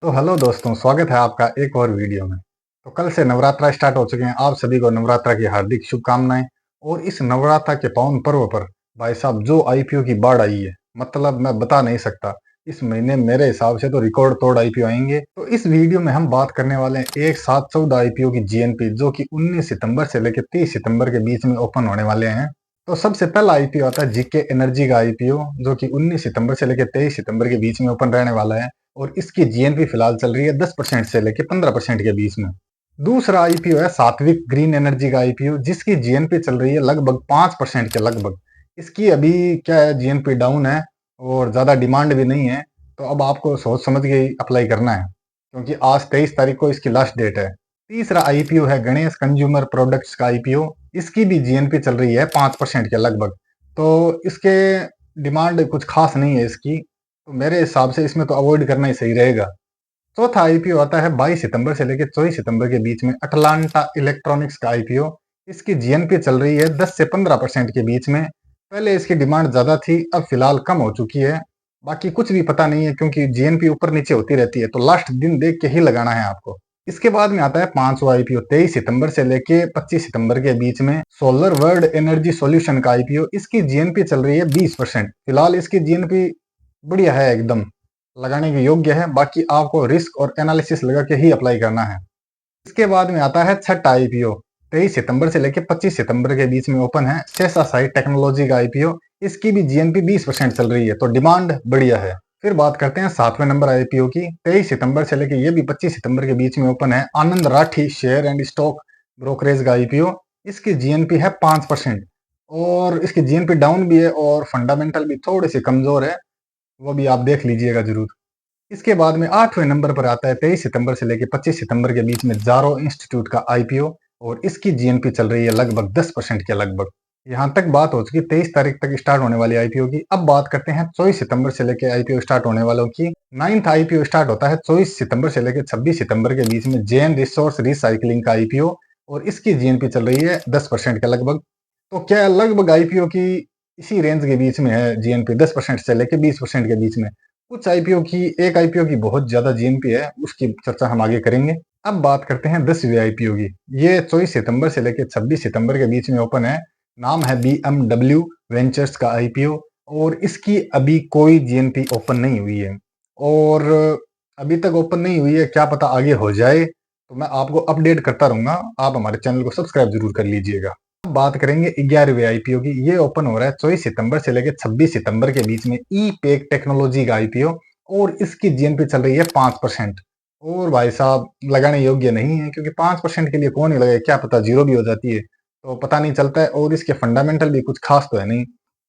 तो हेलो दोस्तों, स्वागत है आपका एक और वीडियो में। तो कल से नवरात्रा स्टार्ट हो चुके हैं। आप सभी को नवरात्रा की हार्दिक शुभकामनाएं। और इस नवरात्रा के पावन पर्व पर भाई साहब जो आईपीओ की बाढ़ आई है, मतलब मैं बता नहीं सकता। इस महीने मेरे हिसाब से तो रिकॉर्ड तोड़ आईपीओ आएंगे। तो इस वीडियो में हम बात करने वाले हैं एक साथ 14 आईपीओ की जीएनपी, जो कि 19 सितंबर से लेकर 30 सितंबर के बीच में ओपन होने वाले हैं। तो सबसे पहला आईपीओ आता है जीके एनर्जी का आईपीओ, जो कि 19 सितंबर से लेकर 23 सितंबर के बीच में ओपन रहने वाला है। और इसकी जीएनपी फिलहाल चल रही है 10% से लेकर 15% के बीच में। दूसरा आईपीओ है सात्विक ग्रीन एनर्जी का आईपीओ, जिसकी जीएनपी चल रही है लगभग 5% के लगभग। इसकी अभी क्या है, जीएनपी डाउन है और ज्यादा डिमांड भी नहीं है। तो अब आपको सोच समझ के ही अप्लाई करना है, क्योंकि आज 23 तारीख को इसकी लास्ट डेट है। तीसरा आईपीओ है गणेश कंज्यूमर प्रोडक्ट्स का आईपीओ। इसकी भी जीएनपी चल रही है 5% के लगभग। तो इसके डिमांड कुछ खास नहीं है इसकी, तो मेरे हिसाब से इसमें तो अवॉइड करना ही सही रहेगा। चौथा आईपीओ आता है 22 सितंबर से लेकर 24 सितंबर के बीच में, अटलांटा इलेक्ट्रॉनिक्स का आईपीओ। इसकी जीएनपी चल रही है 10 से 15% के बीच में। पहले इसकी डिमांड ज्यादा थी, अब फिलहाल कम हो चुकी है। बाकी कुछ भी पता नहीं है, क्योंकि जीएनपी ऊपर नीचे होती रहती है, तो लास्ट दिन देख के ही लगाना है आपको। इसके बाद में आता है पांचवा आईपीओ 23 सितंबर से लेके 25 सितंबर के बीच में, सोलर वर्ल्ड एनर्जी सॉल्यूशन का आईपीओ। इसकी जीएनपी चल रही है 20%। फिलहाल इसकी जीएनपी बढ़िया है, एकदम लगाने के योग्य है। बाकी आपको रिस्क और एनालिसिस लगा के ही अप्लाई करना है। इसके बाद में आता है छठा आईपीओ 23 सितंबर से लेकर 25 सितंबर के बीच में ओपन है, सेसा साइट टेक्नोलॉजी का आईपीओ। इसकी भी जीएनपी 20% चल रही है, तो डिमांड बढ़िया है। फिर बात करते हैं सातवें नंबर आईपीओ की। 23 सितंबर से लेकर ये भी 25 सितंबर के बीच में ओपन है, Anand Rathi share and stock brokerage का आईपीओ। इसकी जीएनपी है 5%। और इसकी जीएनपी डाउन भी है और फंडामेंटल भी थोड़े से कमजोर है, वो भी आप देख लीजिएगा जरूर। इसके बाद में आठवें नंबर पर आता है 23 सितंबर से लेकर 25 सितंबर के बीच में जारो इंस्टीट्यूट का आईपीओ। और इसकी जीएनपी चल रही है लगभग 10% के लगभग। यहाँ तक बात हो चुकी 23 तारीख तक स्टार्ट होने वाली आईपीओ की। अब बात करते हैं 24 सितंबर से लेकर आईपीओ स्टार्ट होने वालों की। नाइन्थ आईपीओ स्टार्ट होता है 24 सितंबर से लेकर 26 सितंबर के बीच में, जेएन रिसोर्स रिसाइकलिंग का आईपीओ। और इसकी जीएनपी चल रही है 10% के लगभग। तो क्या लगभग आईपीओ की इसी रेंज के बीच में है जीएनपी, 10% से लेकर 20% के बीच में। कुछ आईपीओ की, एक आईपीओ की बहुत ज्यादा जीएनपी है, उसकी चर्चा हम आगे करेंगे। अब बात करते हैं 10वीं आईपीओ की। ये 24 सितंबर से लेकर 26 सितंबर के बीच में ओपन है। नाम है BMW वेंचर्स का आईपीओ। और इसकी अभी कोई जीएनपी ओपन नहीं हुई है। और अभी तक ओपन नहीं हुई है, क्या पता आगे हो जाए, तो मैं आपको अपडेट करता रहूंगा। आप हमारे चैनल को सब्सक्राइब जरूर कर लीजिएगा। अब बात करेंगे 11वें आईपीओ की। ये ओपन हो रहा है 24 सितंबर से लेकर 26 सितंबर के बीच में, ई पेक टेक्नोलॉजी का आईपीओ। और इसकी जीएनपी चल रही है 5%। और भाई साहब लगाने योग्य नहीं है, क्योंकि 5% के लिए कौन ही लगे, क्या पता जीरो भी हो जाती है, तो पता नहीं चलता है। और इसके फंडामेंटल भी कुछ खास तो है नहीं।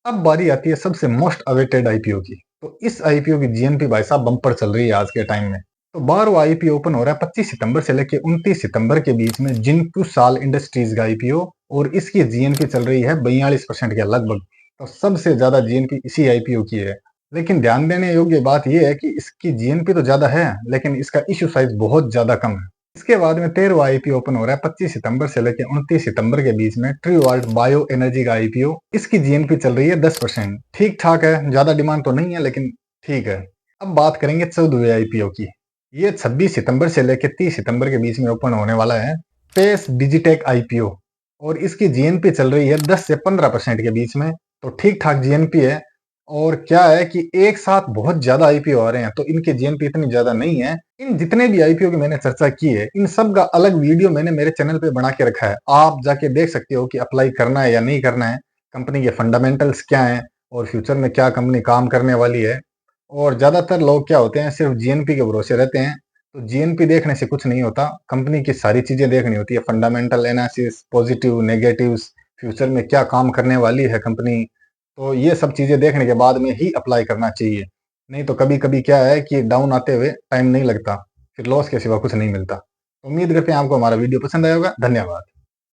अब बारी आती है सबसे मोस्ट अवेटेड आईपीओ की। तो इस आईपीओ की जीएनपी भाई साहब बम्पर चल रही है आज के टाइम में। तो 12वां आईपीओ ओपन हो रहा है 25 सितंबर से लेकर 29 सितंबर के बीच में, जिनको साल इंडस्ट्रीज का आईपीओ। और इसकी जीएनपी चल रही है 42% के लगभग। तो सबसे ज्यादा जीएनपी इसी आईपीओ की है। लेकिन ध्यान देने योग्य बात यह है कि इसकी जीएनपी तो ज्यादा है, लेकिन इसका इश्यू साइज बहुत ज्यादा कम है। इसके बाद में 13वां आईपीओ ओपन हो रहा है 25 सितंबर से लेकर 29 सितंबर के बीच में, ट्रू वर्ल्ड बायो एनर्जी का आईपीओ। इसकी जीएनपी चल रही है 10%। ठीक ठाक है, ज्यादा डिमांड तो नहीं है, लेकिन ठीक है। अब बात करेंगे 14वें आईपीओ की। ये 26 सितंबर से लेकर 30 सितंबर के बीच में ओपन होने वाला है, पेस डिजिटेक आईपीओ। और इसकी जीएनपी चल रही है 10 से 15% के बीच में। तो ठीक ठाक जीएनपी है। और क्या है कि एक साथ बहुत ज्यादा आईपीओ आ रहे हैं, तो इनकी जीएनपी इतनी ज्यादा नहीं है। इन जितने भी आईपीओ की मैंने चर्चा की है, इन सब का अलग वीडियो मैंने मेरे चैनल पे बना के रखा है। आप जाके देख सकते हो कि अप्लाई करना है या नहीं करना है, कंपनी के फंडामेंटल्स क्या है, और फ्यूचर में क्या कंपनी काम करने वाली है। और ज्यादातर लोग क्या होते हैं, सिर्फ जीएनपी के भरोसे रहते हैं। तो जीएनपी देखने से कुछ नहीं होता, कंपनी की सारी चीजें देखनी होती है, fundamental analysis, positive negatives, future में क्या काम करने वाली है कंपनी। तो ये सब चीजें देखने के बाद में ही अप्लाई करना चाहिए। नहीं तो कभी कभी क्या है कि डाउन आते हुए टाइम नहीं लगता, फिर लॉस के सिवा कुछ नहीं मिलता। उम्मीद करते हैं आपको हमारा वीडियो पसंद आया होगा। धन्यवाद।